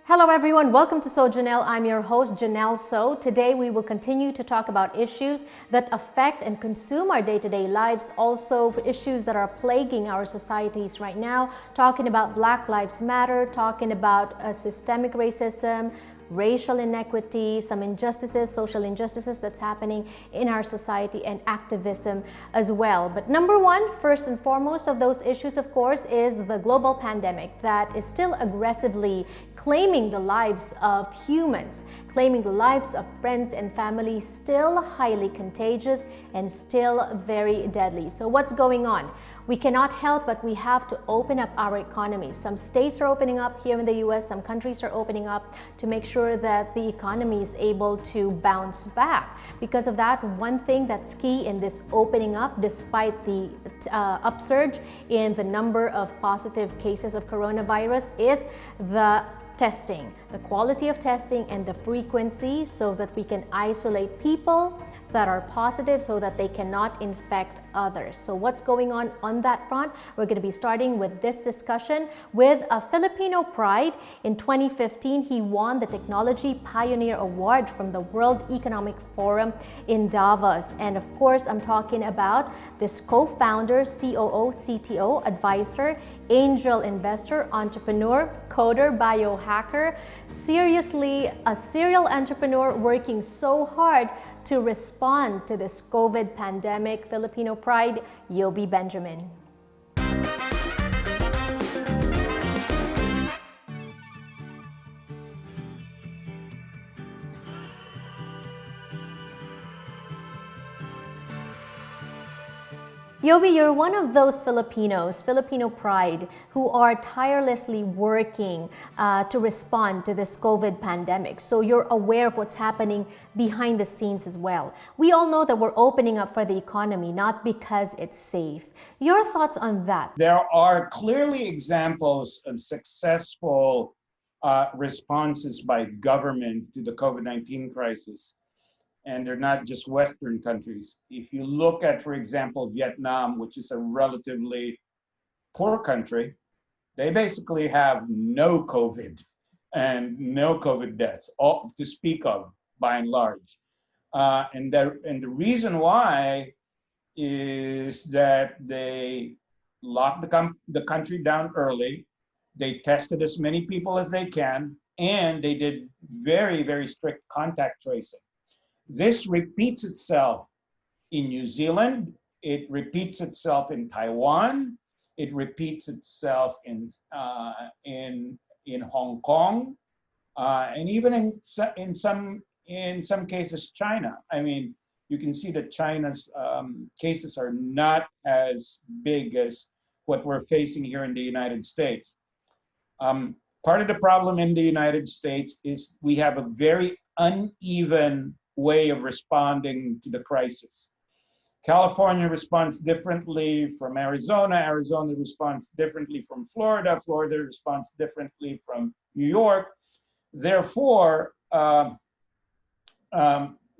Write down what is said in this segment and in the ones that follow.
Hello everyone, welcome to So Janelle. I'm your host Janelle So. Today we will continue to talk about issues that affect and consume our day-to-day lives, also issues that are plaguing our societies right now, talking about Black Lives Matter, talking about systemic racism, racial inequity, some injustices, social injustices that's happening in our society, and activism as well. But number one, first and foremost of those issues, of course, is the global pandemic that is still aggressively claiming the lives of humans, claiming the lives of friends and family, still highly contagious and still very deadly. So what's going on? We cannot help but we have to open up our economies. Some states are opening up here in the US, some countries are opening up to make sure that the economy is able to bounce back. Because of that, one thing that's key in this opening up, despite the upsurge in the number of positive cases of coronavirus, is the testing, the quality of testing and the frequency, so that we can isolate people that are positive so that they cannot infect others. So what's going on that front? We're going to be starting with this discussion with a Filipino pride. In 2015, he won the Technology Pioneer Award from the World Economic Forum in Davos. And of course, I'm talking about this co-founder, COO, CTO, advisor, angel investor, entrepreneur, coder, biohacker, seriously a serial entrepreneur working so hard to respond to this COVID pandemic. Filipino pride, Yobie Benjamin. Yobie, you're one of those Filipinos, Filipino pride, who are tirelessly working to respond to this COVID pandemic. So you're aware of what's happening behind the scenes as well. We all know that we're opening up for the economy, not because it's safe. Your thoughts on that? There are clearly examples of successful responses by government to the COVID-19 crisis. And they're not just Western countries. If you look at, for example, Vietnam, which is a relatively poor country, they basically have no COVID and no COVID deaths, all to speak of, by and large. And the reason why is that they locked the country down early, they tested as many people as they can, and they did very, very strict contact tracing. This repeats itself in New Zealand, it repeats itself in Taiwan, it repeats itself in Hong Kong, and even in some cases China. I mean, you can see that China's cases are not as big as what we're facing here in the United States. Part of the problem in the United States is we have a very uneven way of responding to the crisis. California responds differently from Arizona. Arizona responds differently from Florida. Florida responds differently from New York. Therefore,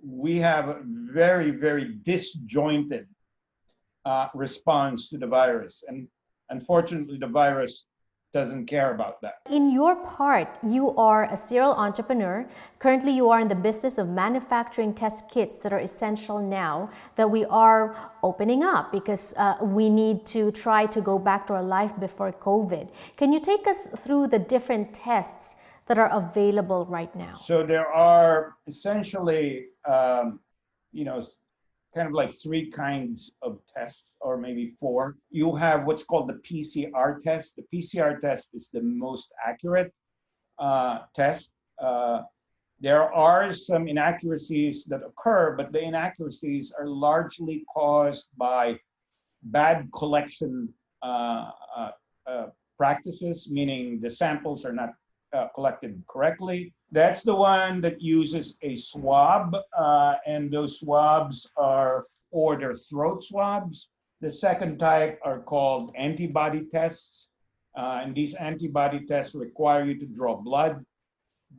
we have a very, very disjointed response to the virus. And unfortunately, the virus doesn't care about that. In your part, you are a serial entrepreneur. Currently, you are in the business of manufacturing test kits that are essential now that we are opening up because we need to try to go back to our life before COVID. Can you take us through the different tests that are available right now? So there are essentially, kind of like three kinds of tests, or maybe four. You have what's called the PCR test. The PCR test is the most accurate test. There are some inaccuracies that occur, but the inaccuracies are largely caused by bad collection practices, meaning the samples are not collected correctly. That's the one that uses a swab, and those swabs they're throat swabs. The second type are called antibody tests, and these antibody tests require you to draw blood.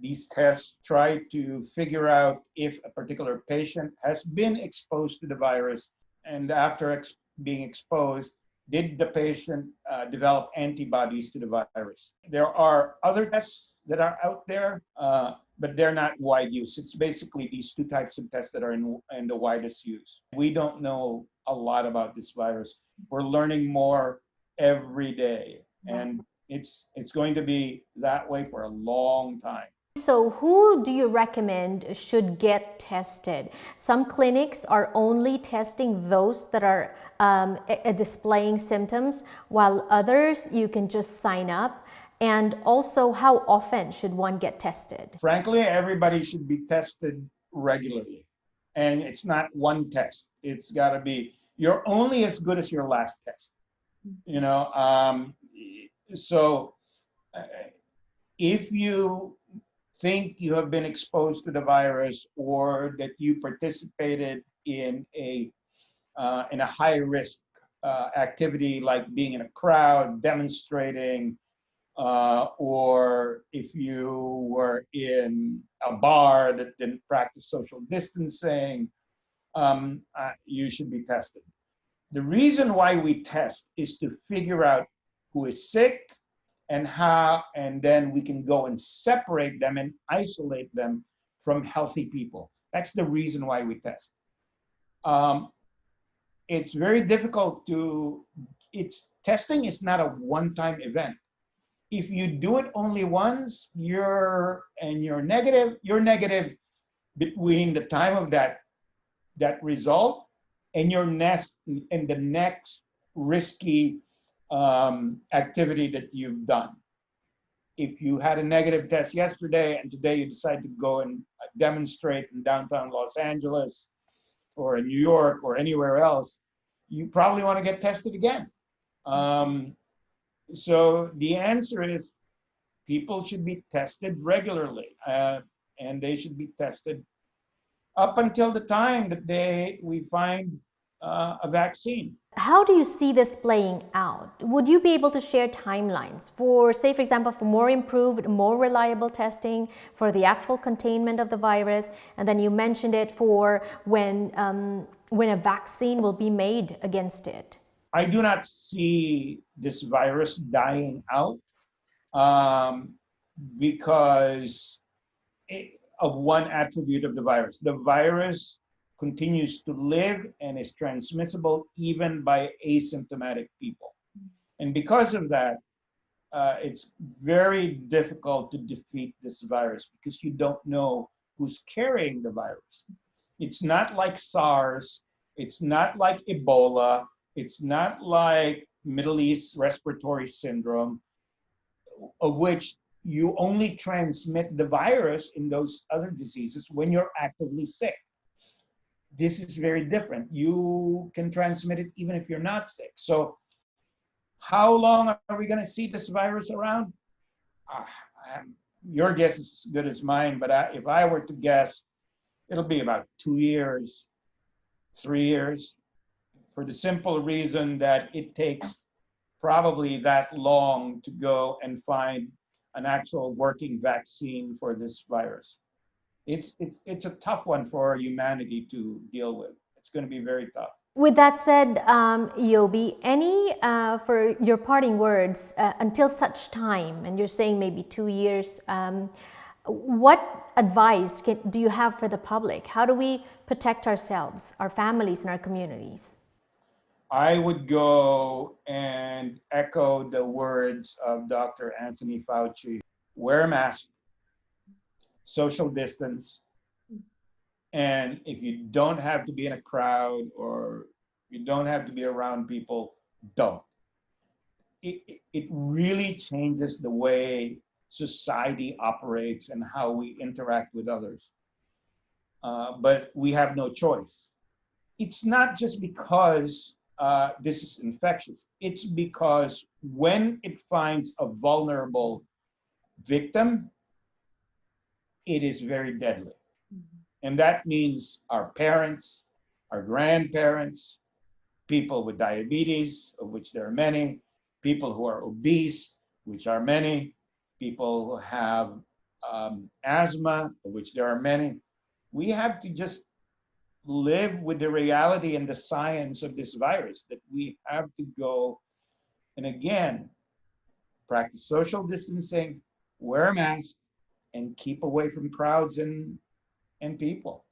These tests try to figure out if a particular patient has been exposed to the virus, and after being exposed, did the patient develop antibodies to the virus? There are other tests that are out there, but they're not wide use. It's basically these two types of tests that are in the widest use. We don't know a lot about this virus. We're learning more every day, and it's going to be that way for a long time. So who do you recommend should get tested? Some clinics are only testing those that are displaying symptoms, while others you can just sign up. And also, how often should one get tested? Frankly, everybody should be tested regularly. And it's not one test. It's got to be, you're only as good as your last test. You know, so if you think you have been exposed to the virus or that you participated in a high risk activity like being in a crowd, demonstrating, or if you were in a bar that didn't practice social distancing, you should be tested. The reason why we test is to figure out who is sick and how, and then we can go and separate them and isolate them from healthy people. That's the reason why we test. It's very difficult testing is not a one-time event. If you do it only once, you're negative between the time of that result and the next risky activity that you've done. If you had a negative test yesterday and today you decide to go and demonstrate in downtown Los Angeles or in New York or anywhere else, you probably want to get tested again. So the answer is people should be tested regularly, and they should be tested up until the time that we find a vaccine. How do you see this playing out? Would you be able to share timelines for, say, for example, for more improved, more reliable testing, for the actual containment of the virus, and then you mentioned it for when a vaccine will be made against it? I do not see this virus dying out because of one attribute of the virus. The virus continues to live and is transmissible even by asymptomatic people. And because of that, it's very difficult to defeat this virus because you don't know who's carrying the virus. It's not like SARS, it's not like Ebola, it's not like Middle East respiratory syndrome, of which you only transmit the virus in those other diseases when you're actively sick. This is very different. You can transmit it even if you're not sick. So how long are we going to see this virus around? Your guess is as good as mine, but if I were to guess, it'll be about 2 years, 3 years, for the simple reason that it takes probably that long to go and find an actual working vaccine for this virus. It's a tough one for humanity to deal with. It's going to be very tough. With that said, Yobie, any for your parting words until such time, and you're saying maybe 2 years, what advice do you have for the public? How do we protect ourselves, our families, and our communities? I would go and echo the words of Dr. Anthony Fauci. Wear a mask, social distance, and if you don't have to be in a crowd or you don't have to be around people, don't. It really changes the way society operates and how we interact with others. But we have no choice. It's not just because this is infectious. It's because when it finds a vulnerable victim, it is very deadly. And that means our parents, our grandparents, people with diabetes, of which there are many, people who are obese, which are many, people who have asthma, of which there are many. We have to just live with the reality and the science of this virus, that we have to go and again practice social distancing, wear a mask, and keep away from crowds and people.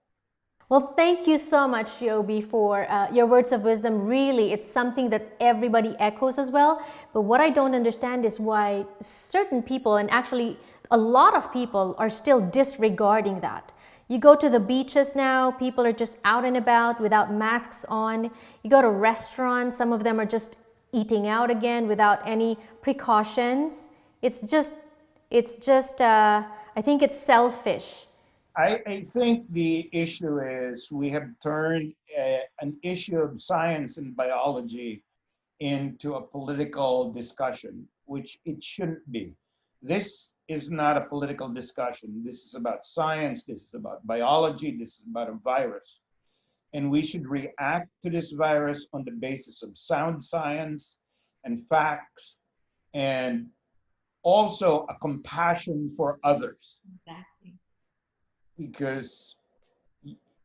Well, thank you so much, Yobie, for your words of wisdom. Really, it's something that everybody echoes as well. But what I don't understand is why certain people, and actually a lot of people, are still disregarding that. You go to the beaches now, people are just out and about without masks on. You go to restaurants, some of them are just eating out again without any precautions. I think it's selfish. I think the issue is we have turned an issue of science and biology into a political discussion, which it shouldn't be. This is not a political discussion. This is about science. This is about biology. This is about a virus. And we should react to this virus on the basis of sound science and facts, and also a compassion for others. Exactly. Because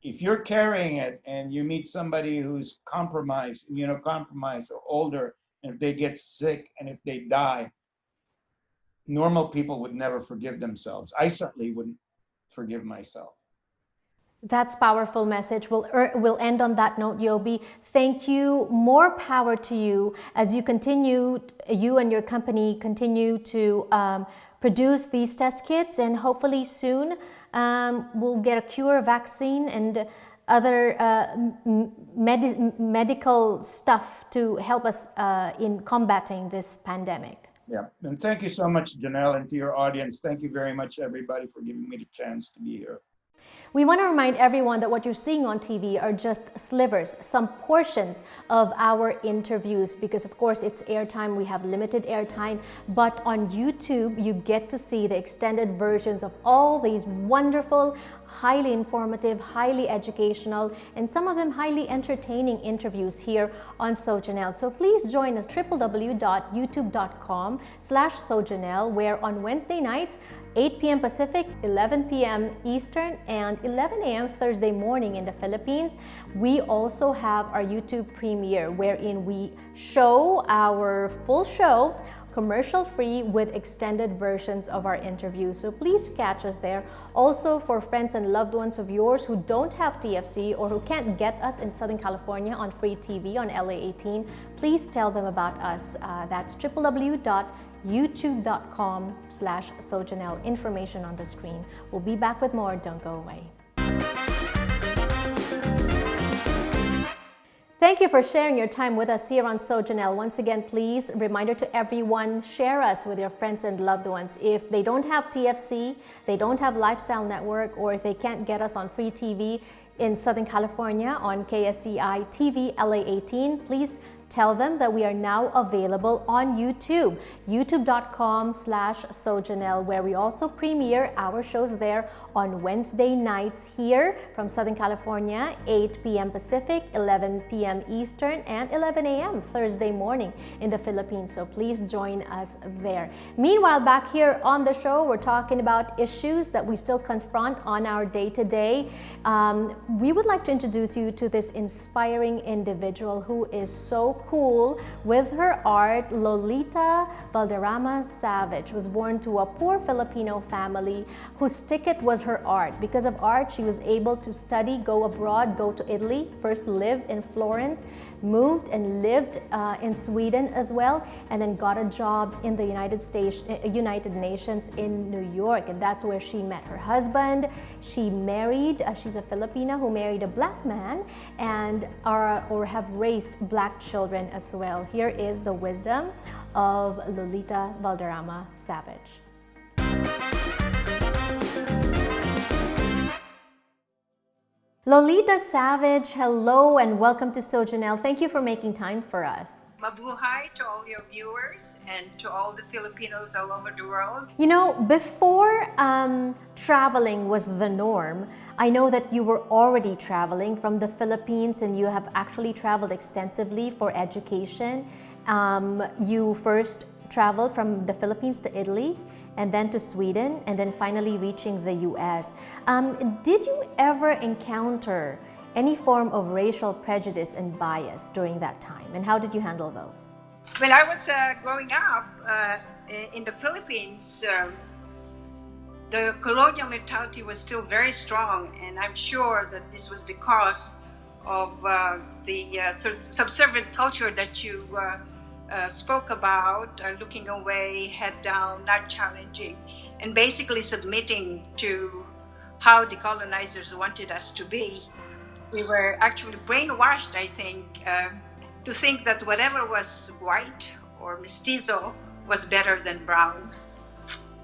if you're carrying it and you meet somebody who's compromised, immunocompromised or older, and if they get sick and if they die, normal people would never forgive themselves. I certainly wouldn't forgive myself. That's powerful message. We'll end on that note, Yobie. Thank you. More power to you as you and your company continue to produce these test kits, and hopefully soon we'll get a cure, vaccine, and other medical stuff to help us in combating this pandemic. Yeah, and thank you so much, Janelle, and to your audience. Thank you very much, everybody, for giving me the chance to be here. We want to remind everyone that what you're seeing on TV are just slivers, some portions of our interviews, because of course it's airtime, we have limited airtime, but on YouTube you get to see the extended versions of all these wonderful, highly informative, highly educational, and some of them highly entertaining interviews here on Sojanelle. So please join us, www.youtube.com/Sojanelle, where on Wednesday nights, 8 p.m. Pacific, 11 p.m. Eastern, and 11 a.m. Thursday morning in the Philippines, we also have our YouTube premiere, wherein we show our full show commercial-free with extended versions of our interviews. So please catch us there. Also, for friends and loved ones of yours who don't have TFC or who can't get us in Southern California on free TV on LA 18, please tell them about us. That's www.youtube.com/Sojanelle. Information on the screen. We'll be back with more. Don't go away. Thank you for sharing your time with us here on Sojanelle. Once again, please, reminder to everyone, share us with your friends and loved ones. If they don't have TFC, they don't have Lifestyle Network, or if they can't get us on free TV in Southern California on KSCI TV LA 18, please tell them that we are now available on YouTube, youtube.com/Sojanelle, where we also premiere our shows there on Wednesday nights here from Southern California, 8 p.m. Pacific, 11 p.m. Eastern, and 11 a.m. Thursday morning in the Philippines. So please join us there. Meanwhile, back here on the show, we're talking about issues that we still confront on our day-to-day. We would like to introduce you to this inspiring individual who is so cool with her art. Lolita Valderrama Savage was born to a poor Filipino family whose ticket was her art. Because of art, she was able to study, go abroad, go to Italy, first lived in Florence, moved and lived in Sweden as well, and then got a job in the United Nations in New York, and that's where she met her husband. She married, she's a Filipina who married a black man, and have raised black children as well. Here is the wisdom of Lolita Valderrama Savage. Lolita Savage, hello and welcome to Sojanelle. Thank you for making time for us. Mabuhay to all your viewers and to all the Filipinos all over the world. You know, before traveling was the norm, I know that you were already traveling from the Philippines, and you have actually traveled extensively for education. You first traveled from the Philippines to Italy, and then to Sweden, and then finally reaching the US. Did you ever encounter any form of racial prejudice and bias during that time, and how did you handle those? When I was growing up in the Philippines, the colonial mentality was still very strong, and I'm sure that this was the cause of the subservient culture that you spoke about, looking away, head down, not challenging, and basically submitting to how the colonizers wanted us to be. We were actually brainwashed, I think, to think that whatever was white or mestizo was better than brown.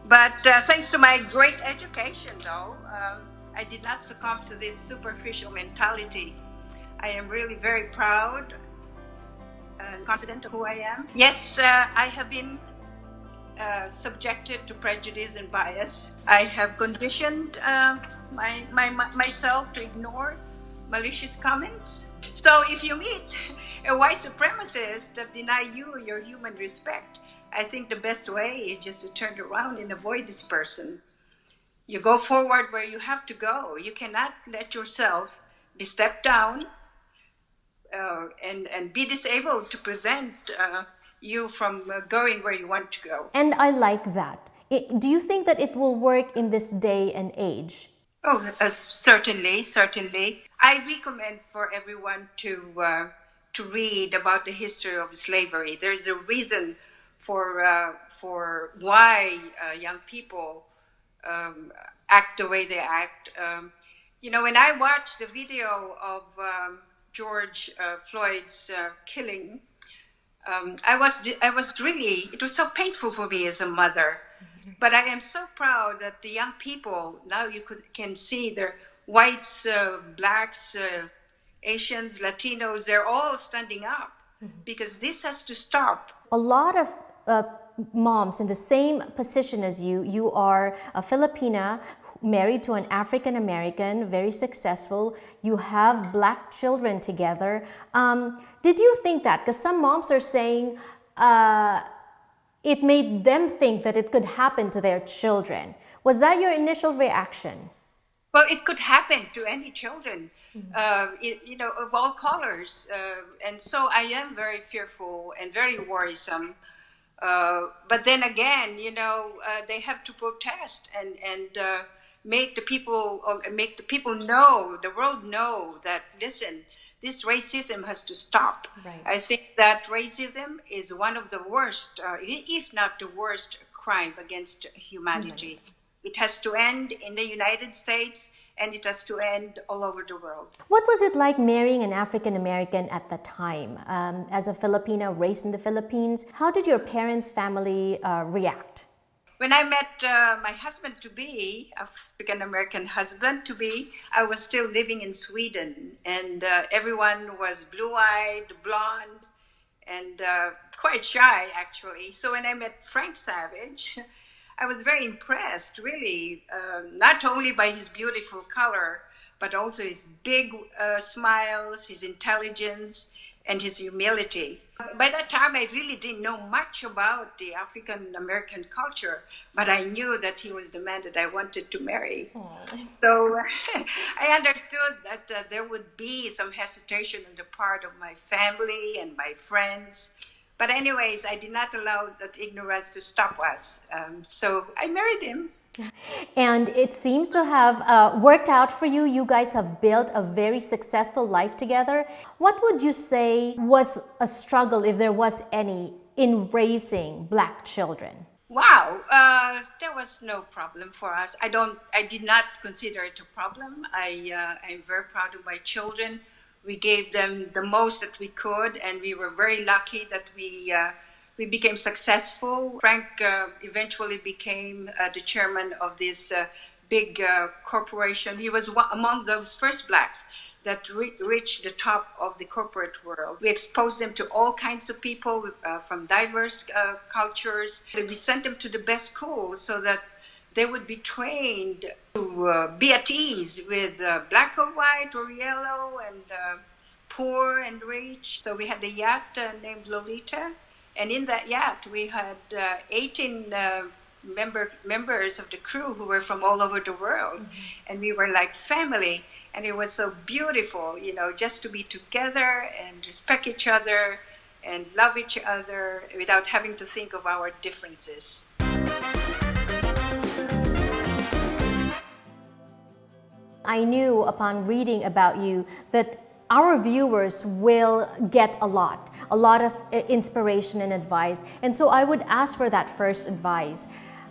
But thanks to my great education, though, I did not succumb to this superficial mentality. I am really very proud and confident of who I am. Yes, I have been subjected to prejudice and bias. I have conditioned myself to ignore malicious comments. So if you meet a white supremacist that deny you your human respect, I think the best way is just to turn around and avoid this person. You go forward where you have to go. You cannot let yourself be stepped down and be disabled to prevent you from going where you want to go. And I like that. Do you think that it will work in this day and age? Oh, certainly, certainly. I recommend for everyone to read about the history of slavery. There's a reason for why young people act the way they act. When I watched the video of George Floyd's killing, I was really, it was so painful for me as a mother. But I am so proud that the young people, now you can see they're whites, blacks, Asians, Latinos, they're all standing up because this has to stop. A lot of moms in the same position as you. You are a Filipina married to an African American, very successful. You have black children together. Did you think that? Because some moms are saying it made them think that it could happen to their children. Was that your initial reaction? Well, it could happen to any children, of all colors. And so I am very fearful and very worrisome. But then again, they have to protest and make the people know, the world know that, listen, this racism has to stop. Right. I think that racism is one of the worst, if not the worst, crime against humanity. It has to end in the United States, and it has to end all over the world. What was it like marrying an African American at the time? As a Filipina raised in the Philippines, how did your parents' family react? When I met my husband-to-be, African-American husband-to-be, I was still living in Sweden, and everyone was blue-eyed, blonde, and quite shy, actually. So when I met Frank Savage, I was very impressed, really, not only by his beautiful color, but also his big smiles, his intelligence, and his humility. By that time, I really didn't know much about the African American culture, but I knew that he was the man that I wanted to marry. Aww. So I understood that there would be some hesitation on the part of my family and my friends. But anyways, I did not allow that ignorance to stop us. So I married him. And it seems to have worked out for you. You guys have built a very successful life together. What would you say was a struggle, if there was any, in raising black children? Wow, there was no problem for us. I did not consider it a problem. I'm very proud of my children. We gave them the most that we could, and we were very lucky that we became successful. Frank eventually became the chairman of this big corporation. He was among those first blacks that reached the top of the corporate world. We exposed them to all kinds of people from diverse cultures. We sent them to the best schools so that they would be trained to be at ease with black or white or yellow and poor and rich. So we had a yacht named Lolita. And in that yacht, we had 18 members of the crew who were from all over the world. Mm-hmm. And we were like family. And it was so beautiful, just to be together and respect each other and love each other without having to think of our differences. I knew upon reading about you that our viewers will get a lot of inspiration and advice. And so I would ask for that first advice.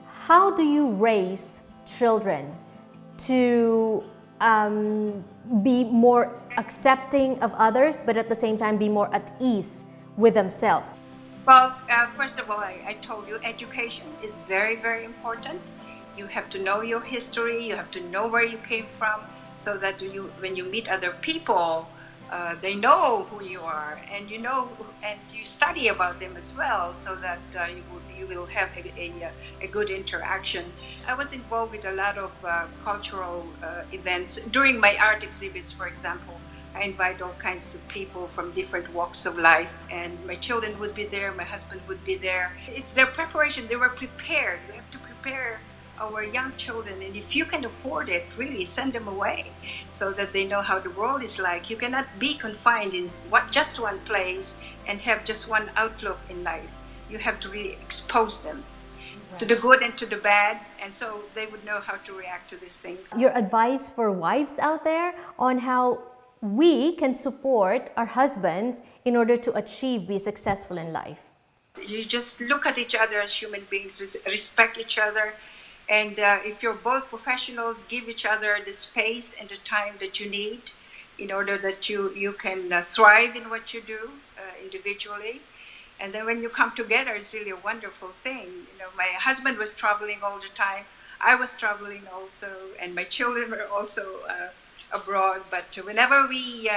How do you raise children to be more accepting of others, but at the same time be more at ease with themselves? Well, first of all, I told you education is very, very important. You have to know your history, you have to know where you came from, so that when you meet other people, they know who you are, and you study about them as well, so that you will have a good interaction. I was involved with a lot of cultural events during my art exhibits, for example. I invite all kinds of people from different walks of life, and my children would be there, my husband would be there. It's their preparation. They were prepared. We have to prepare our young children, and if you can afford it, really send them away so that they know how the world is like. You cannot be confined in just one place and have just one outlook in life. You have to really expose them to the good and to the bad, and so they would know how to react to these things. Your advice for wives out there on how we can support our husbands in order to be successful in life? You just look at each other as human beings, respect each other, and if you're both professionals, give each other the space and the time that you need in order that you can thrive in what you do individually. And then when you come together, it's really a wonderful thing. My husband was traveling all the time. I was traveling also, and my children were also abroad. But whenever we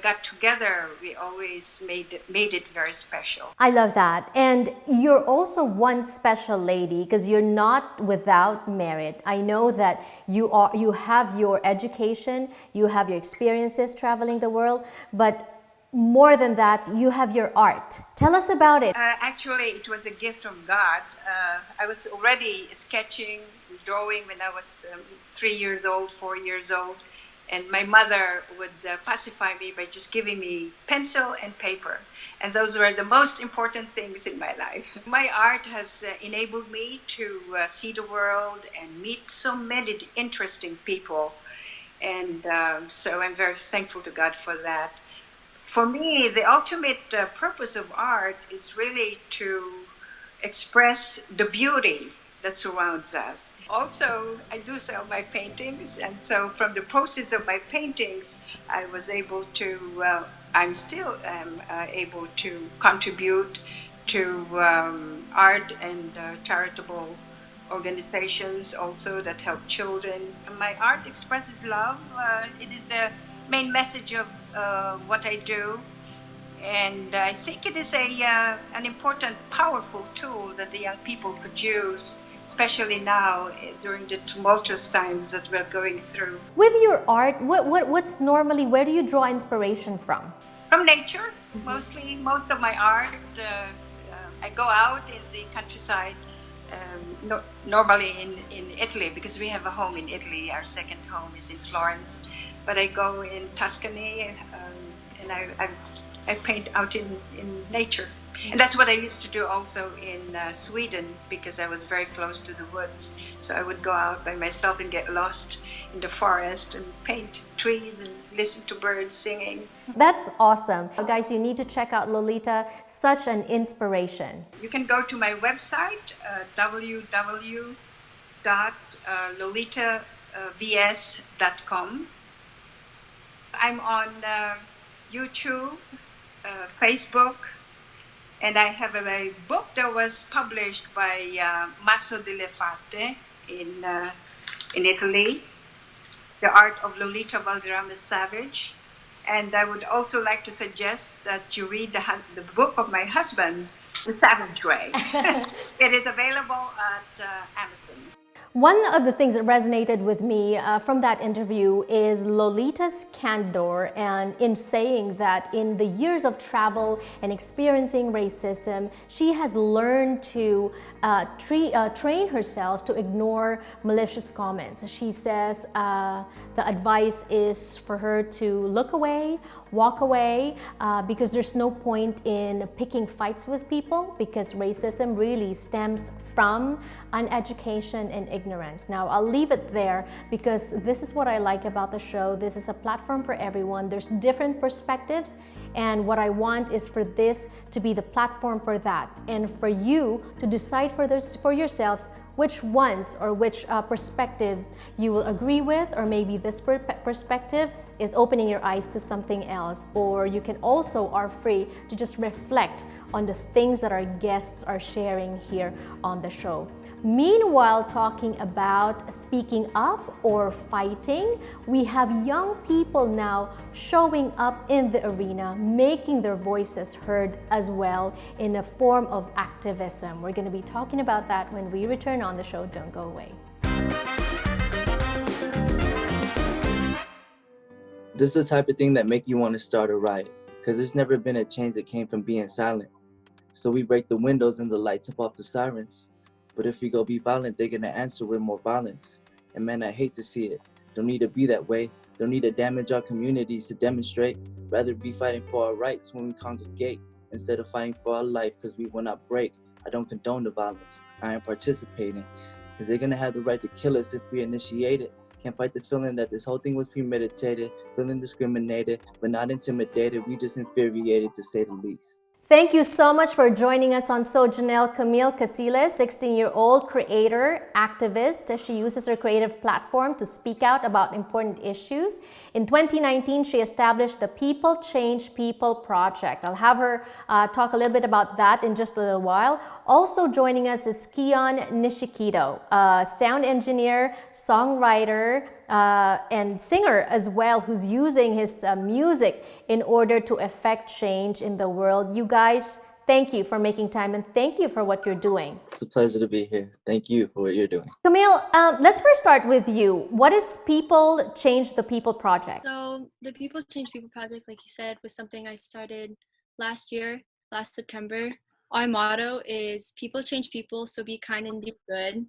got together, we always made it very special. I love that. And you're also one special lady because you're not without merit. I know that you have your education, you have your experiences traveling the world, but more than that, you have your art. Tell us about it. Actually, it was a gift from God. I was already sketching, drawing when I was 3 years old, 4 years old. And my mother would pacify me by just giving me pencil and paper. And those were the most important things in my life. My art has enabled me to see the world and meet so many interesting people. And so I'm very thankful to God for that. For me, the ultimate purpose of art is really to express the beauty that surrounds us. Also, I do sell my paintings, and so from the proceeds of my paintings, I was able to, I'm still able to contribute to art and charitable organizations also that help children. My art expresses love. It is the main message of what I do. And I think it is an important, powerful tool that the young people could use, especially now during the tumultuous times that we're going through. With your art, what's normally, where do you draw inspiration from? From nature, mostly. Most of my art, I go out in the countryside, normally in Italy, because we have a home in Italy. Our second home is in Florence. But I go in Tuscany, and I paint out in nature. And that's what I used to do also in Sweden, because I was very close to the woods. So I would go out by myself and get lost in the forest and paint trees and listen to birds singing. That's awesome. Guys, you need to check out Lolita, such an inspiration. You can go to my website, www.lolitabs.com. I'm on YouTube, Facebook, and I have a book that was published by Maso de Lefate in Italy, The Art of Lolita Valderrama Savage. And I would also like to suggest that you read the book of my husband, The Savage Way. It is available at Amazon. One of the things that resonated with me from that interview is Lolita's candor, and in saying that in the years of travel and experiencing racism, she has learned to train herself to ignore malicious comments. She says the advice is for her to look away, walk away, because there's no point in picking fights with people, because racism really stems from uneducation and ignorance. Now, I'll leave it there because this is what I like about the show. This is a platform for everyone. There's different perspectives, and what I want is for this to be the platform for that, and for you to decide for yourselves which ones or which perspective you will agree with, or maybe this perspective is opening your eyes to something else, or you can also are free to just reflect on the things that our guests are sharing here on the show. Meanwhile, talking about speaking up or fighting, we have young people now showing up in the arena, making their voices heard as well in a form of activism. We're going to be talking about that when we return on the show. Don't go away. This is the type of thing that make you want to start a riot, because there's never been a change that came from being silent. So we break the windows and the lights up off the sirens. But if we go be violent, they're gonna answer with more violence. And man, I hate to see it. Don't need to be that way. Don't need to damage our communities to demonstrate. Rather be fighting for our rights when we congregate, instead of fighting for our life because we will not break. I don't condone the violence. I am participating. Because they're gonna have the right to kill us if we initiate it. Can't fight the feeling that this whole thing was premeditated, feeling discriminated, but not intimidated. We just infuriated, to say the least. Thank you so much for joining us on So Janelle Camille Casiles, 16-year-old creator, activist. She uses her creative platform to speak out about important issues. In 2019, she established the People Change People Project. I'll have her talk a little bit about that in just a little while. Also joining us is Keon Nishikito, a sound engineer, songwriter, and singer as well, who's using his music in order to affect change in the world. You guys, thank you for making time, and thank you for what you're doing. It's a pleasure to be here. Thank you for what you're doing. Camille, let's first start with you. What is People Change the People Project? So the People Change People Project, like you said, was something I started last September. Our motto is people change people, so be kind and do good.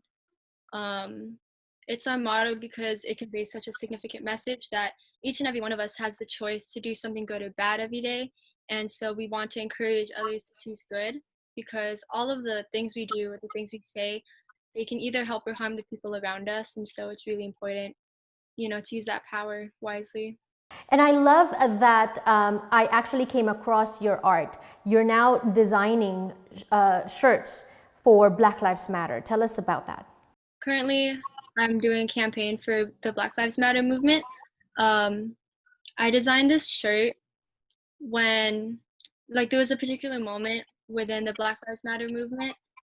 It's our motto because it conveys such a significant message that each and every one of us has the choice to do something good or bad every day. And so we want to encourage others to choose good, because all of the things we do, the things we say, they can either help or harm the people around us. And so it's really important, to use that power wisely. And I love that I actually came across your art. You're now designing shirts for Black Lives Matter. Tell us about that. Currently, I'm doing a campaign for the Black Lives Matter movement. I designed this shirt when, there was a particular moment within the Black Lives Matter movement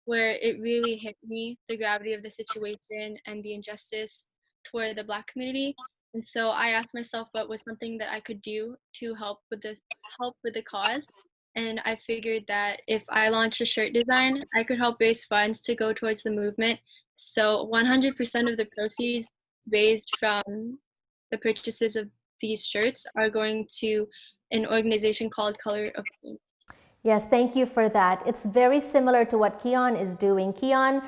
where it really hit me, the gravity of the situation and the injustice toward the Black community. And so I asked myself what was something that I could do to help with the cause. And I figured that if I launched a shirt design, I could help raise funds to go towards the movement. So 100% of the proceeds raised from the purchases of these shirts are going to an organization called Color of Change. Yes, thank you for that. It's very similar to what Keon is doing. Keon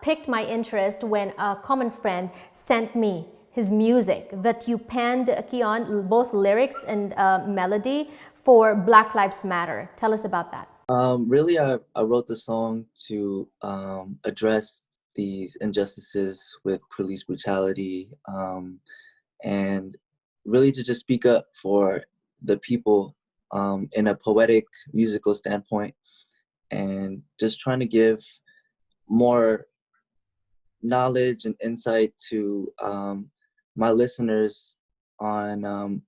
piqued my interest when a common friend sent me his music that you penned, Keon, both lyrics and melody for Black Lives Matter. Tell us about that. Really, I wrote the song to address these injustices with police brutality, and really to just speak up for the people in a poetic, musical standpoint, and just trying to give more knowledge and insight to my listeners on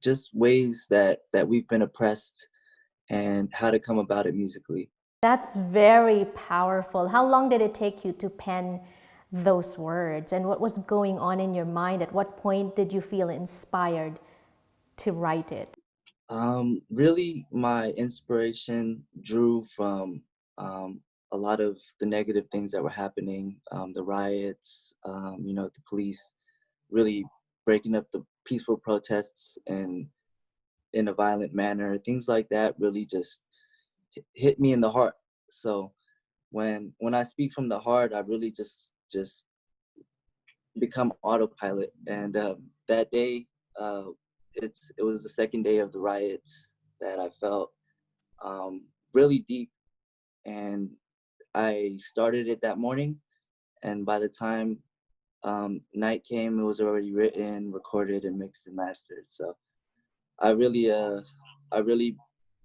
just ways that we've been oppressed and how to come about it musically. That's very powerful. How long did it take you to pen those words, and what was going on in your mind? At what point did you feel inspired to write it? Really, my inspiration drew from a lot of the negative things that were happening, the riots, the police really breaking up the peaceful protests and in a violent manner, things like that really just hit me in the heart. So when I speak from the heart, I really just become autopilot. And that day, uh, it was the second day of the riots that I felt really deep, and I started it that morning. And by the time night came, it was already written, recorded, and mixed and mastered. So I really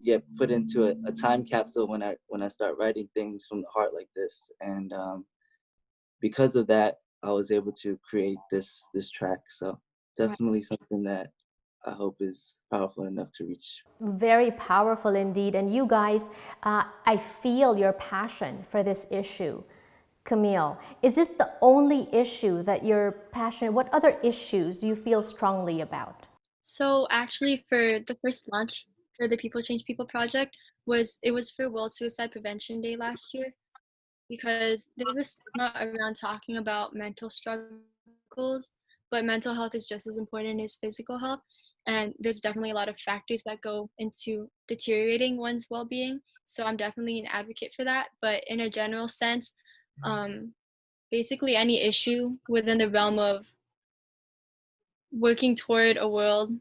get put into a time capsule when I start writing things from the heart like this. And because of that, I was able to create this track. So definitely something that I hope is powerful enough to reach. Very powerful indeed. And you guys, I feel your passion for this issue. Camille, is this the only issue that you're passionate? What other issues do you feel strongly about? So actually, for the first launch for the People Change People project was for World Suicide Prevention Day last year, because there's a stigma around talking about mental struggles, but mental health is just as important as physical health. And there's definitely a lot of factors that go into deteriorating one's well-being. So I'm definitely an advocate for that. But in a general sense, um, basically any issue within the realm of working toward a world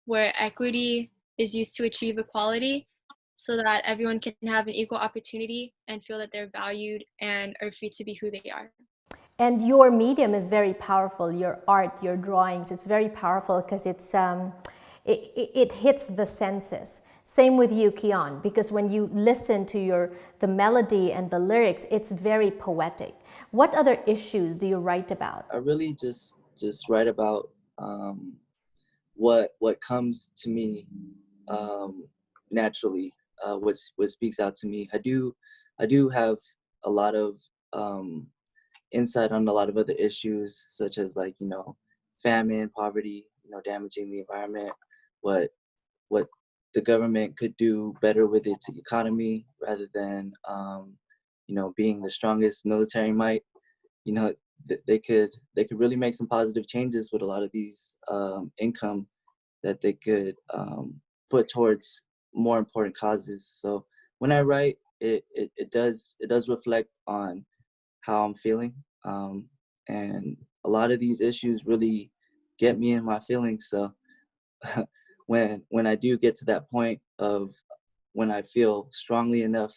where equity is used to achieve equality so that everyone can have an equal opportunity and feel that they're valued and are free to be who they are. And your medium is very powerful, your art, your drawings, it's very powerful because it hits the senses. Same with you, Kian, because when you listen to the melody and the lyrics, it's very poetic. What other issues do you write about? I really just write about what comes to me naturally, what speaks out to me. I do have a lot of insight on a lot of other issues, such as like famine, poverty, damaging the environment, what what the government could do better with its economy rather than being the strongest military might. You know, they could really make some positive changes with a lot of these income that they could put towards more important causes. So when I write, it does reflect on how I'm feeling, and a lot of these issues really get me in my feelings. So when I do get to that point of when I feel strongly enough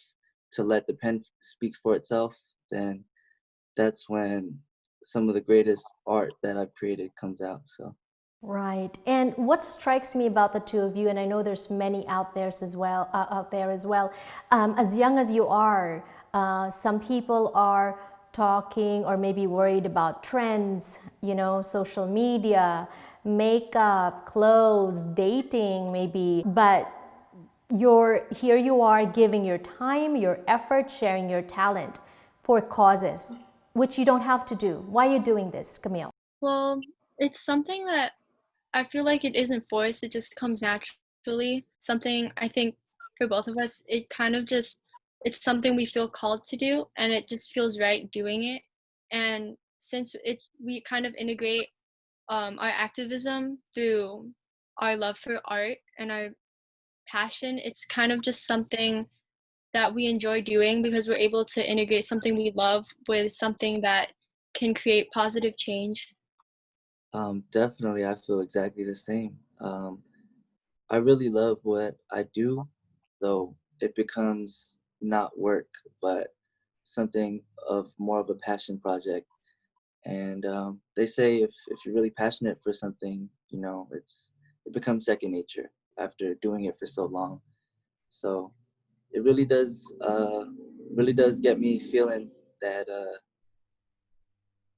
to let the pen speak for itself, then that's when some of the greatest art that I've created comes out. So Right. And what strikes me about the two of you, and I know there's many out there as well, as young as you are, some people are talking or maybe worried about trends, social media, makeup, clothes, dating, maybe. But here you are giving your time, your effort, sharing your talent for causes, which you don't have to do. Why are you doing this, Camille? Well, it's something that I feel like it isn't forced, it just comes naturally. Something I think for both of us, it's something we feel called to do, and it just feels right doing it. And since we kind of integrate our activism through our love for art and our passion, it's kind of just something that we enjoy doing because we're able to integrate something we love with something that can create positive change. definitely, I feel exactly the same. I really love what I do, so it becomes not work, but something of more of a passion project. And they say if you're really passionate for something, it becomes second nature after doing it for so long. So it really does get me feeling that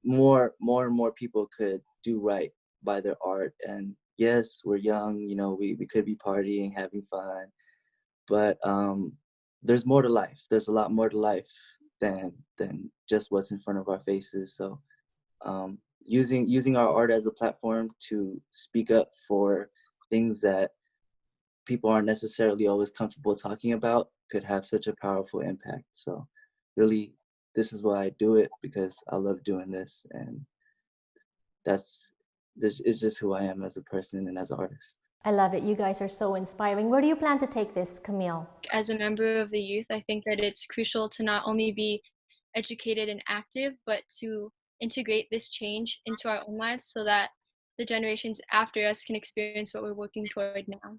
more and more people could do right by their art. And yes, we're young, we could be partying, having fun, but there's more to life. There's a lot more to life than just what's in front of our faces. So using our art as a platform to speak up for things that people aren't necessarily always comfortable talking about could have such a powerful impact. So really, this is why I do it, because I love doing this, and this is just who I am as a person and as an artist. I love it. You guys are so inspiring. Where do you plan to take this, Camille? As a member of the youth, I think that it's crucial to not only be educated and active, but to integrate this change into our own lives so that the generations after us can experience what we're working toward now.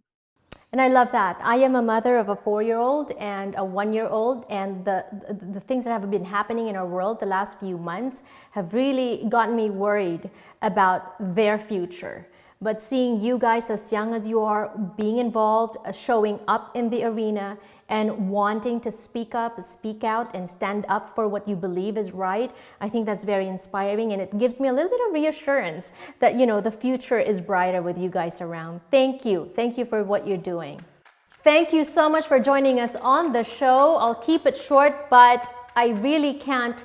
And I love that. I am a mother of a 4-year-old and a 1-year-old, and the things that have been happening in our world the last few months have really gotten me worried about their future. But seeing you guys as young as you are, being involved, showing up in the arena, and wanting to speak up, speak out, and stand up for what you believe is right, I think that's very inspiring, and it gives me a little bit of reassurance that, you know, the future is brighter with you guys around. Thank you. Thank you for what you're doing. Thank you so much for joining us on the show. I'll keep it short, but I really can't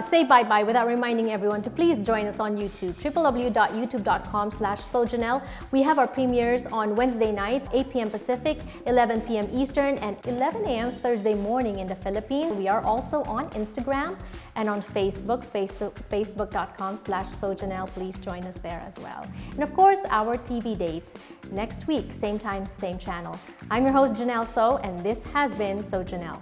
say bye-bye without reminding everyone to please join us on YouTube, www.youtube.com/sojanelle. We have our premieres on Wednesday nights, 8 p.m. Pacific, 11 p.m. Eastern, and 11 a.m. Thursday morning in the Philippines. We are also on Instagram and on Facebook, facebook.com/sojanelle. Please join us there as well. And of course, our TV dates next week, same time, same channel. I'm your host, Janelle So, and this has been So Janelle.